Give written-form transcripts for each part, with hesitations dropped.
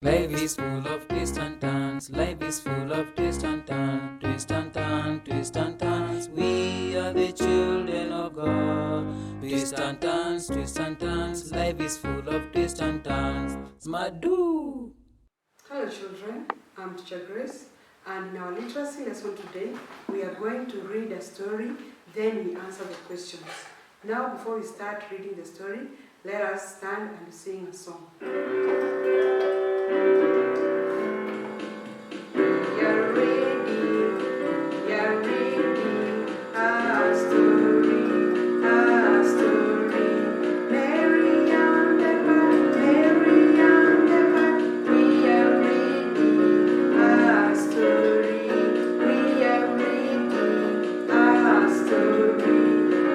Life is full of twists and turns. Life is full of twists and turns. Twist and turn, twist and turns. We are the children of God. Twist and turns, twist and turns. Life is full of twists and turns. Smadu. Hello children, I'm Teacher Grace, and in our literacy lesson today, we are going to read a story, then we answer the questions. Now, before we start reading the story, let us stand and sing a song. You're ready, you're ready, a story, Mary and the Bat, Mary and the Bat, we are reading a story, we are reading a story.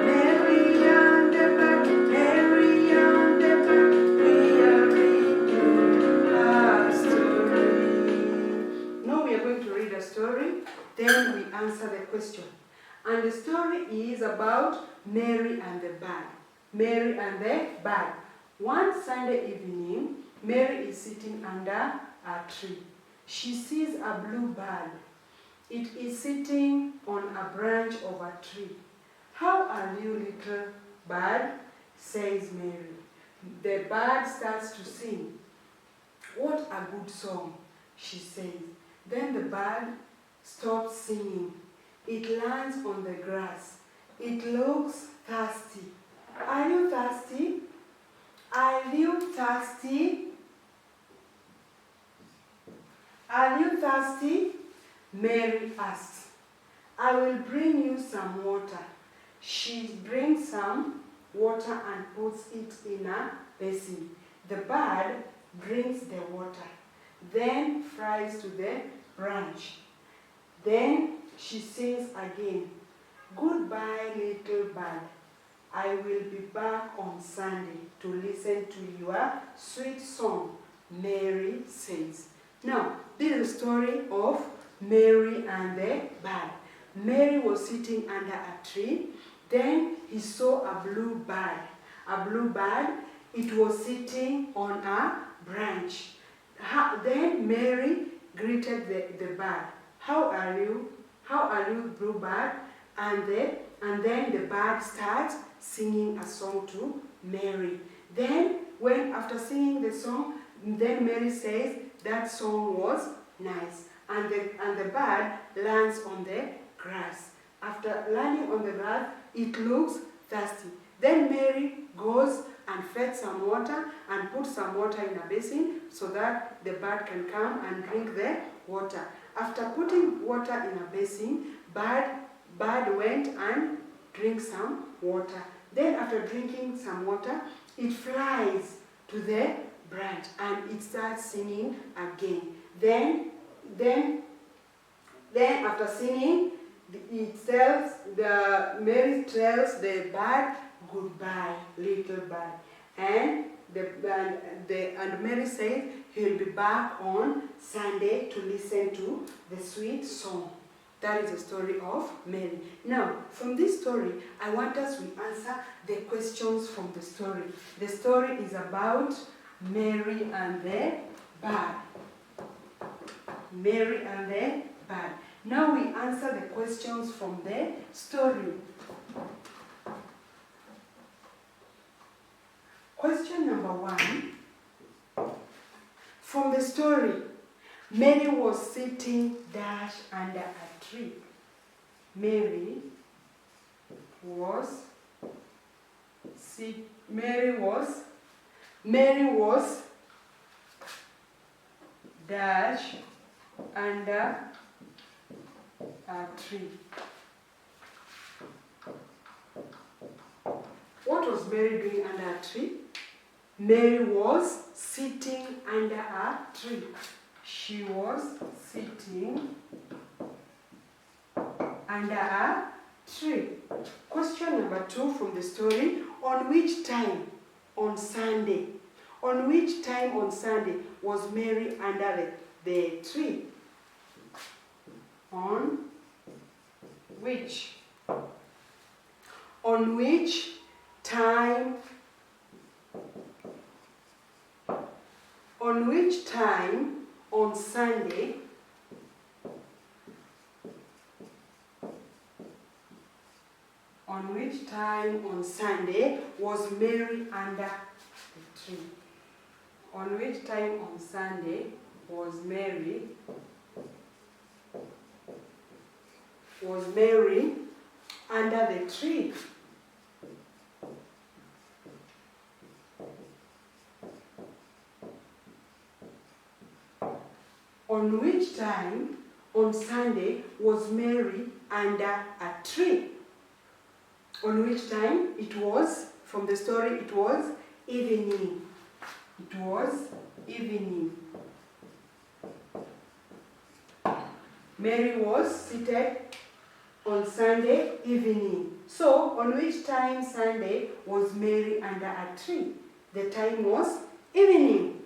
Mary and the Bat, Mary and the Bat, we are reading a story. Now we are going to read a story, then we answer the question. And the story is about Mary and the bird. Mary and the bird. One Sunday evening, Mary is sitting under a tree. She sees a blue bird. It is sitting on a branch of a tree. "How are you, little bird?" says Mary. The bird starts to sing. "What a good song," she says. Then the bird stops singing. It lands on the grass. It looks thirsty. "Are you thirsty? Are you thirsty? Are you thirsty?" Mary asks. "I will bring you some water." She brings some water and puts it in a basin. The bird drinks the water, then flies to the branch. Then she sings again. "Goodbye, little bird. I will be back on Sunday to listen to your sweet song," Mary says. Now, this is the story of Mary and the bird. Mary was sitting under a tree. Then he saw a blue bird. A blue bird, it was sitting on a branch. Then Mary greeted the bird. "How are you? How are you, blue bird?" And then the bird starts singing a song to Mary. Then, after singing the song, then Mary says that song was nice. And the bird lands on the grass. After landing on the grass, it looks thirsty. Then Mary goes and fetch some water and put some water in a basin so that the bird can come and drink the water. After putting water in a basin, bird went and drank some water. Then after drinking some water, it flies to the branch and it starts singing again. Then after singing, Mary tells the bird, "Goodbye, little bird." And Mary says he'll be back on Sunday to listen to the sweet song. That is the story of Mary. Now, from this story, I want us to answer the questions from the story. The story is about Mary and the bird. Mary and the bird. Now we answer the questions from the story. Question number 1. From the story, Mary was sitting under a tree. Mary was under a tree. What was Mary doing under a tree? Mary was sitting under a tree. She was sitting under a tree. Question number 2 from the story. On which time on Sunday? On which time on Sunday was Mary under the tree? On which time on On which time on Sunday was Mary under the tree? On which time on Sunday was Mary under the tree? On which time on Sunday was Mary under a tree? On which time? It was, from the story, it was evening. It was evening. Mary was seated on Sunday evening. So, on which time Sunday was Mary under a tree? The time was evening.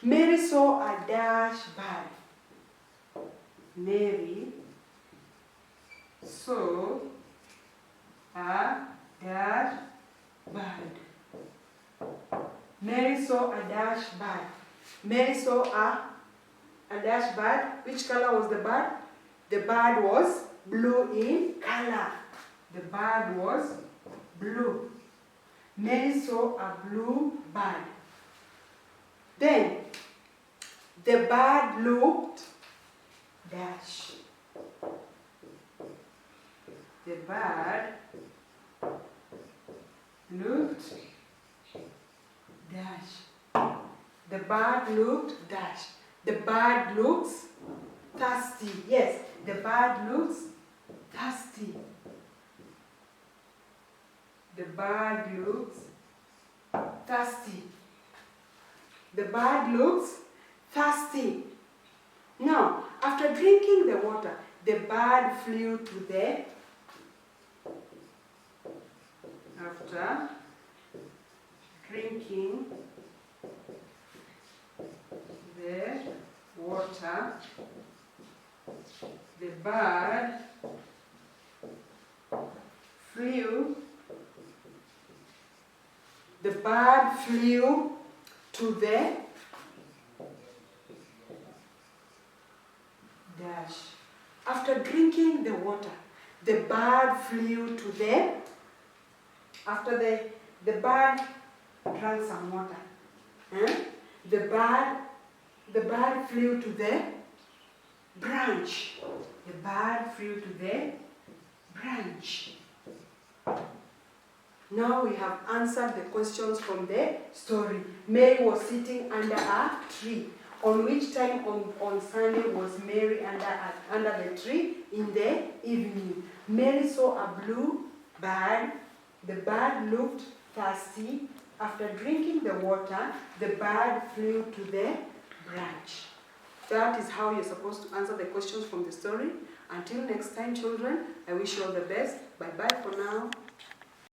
Mary saw a dash bird. Mary saw a dash bird. Mary saw a dash bird. Mary saw a dash bird. Which color was the bird? The bird was blue in color. The bird was blue. Mary saw a blue bird. Then the bird looked dash. The bird looked dash. The bird looked dash. The bird looks thirsty. Yes, the bird looks thirsty. The bird looks thirsty. The bird looks thirsty. Now, after drinking the water, the bird flew to the... After drinking the water, the bird flew. The bird flew to the dash. After drinking the water, the bird flew to the... After the bird drank some water, the bird flew to the branch. The bird flew to the branch. Now we have answered the questions from the story. Mary was sitting under a tree. On which time on Sunday was Mary under the tree? In the evening. Mary saw a blue bird. The bird looked thirsty. After drinking the water, the bird flew to the branch. That is how you're supposed to answer the questions from the story. Until next time, children, I wish you all the best. Bye-bye for now.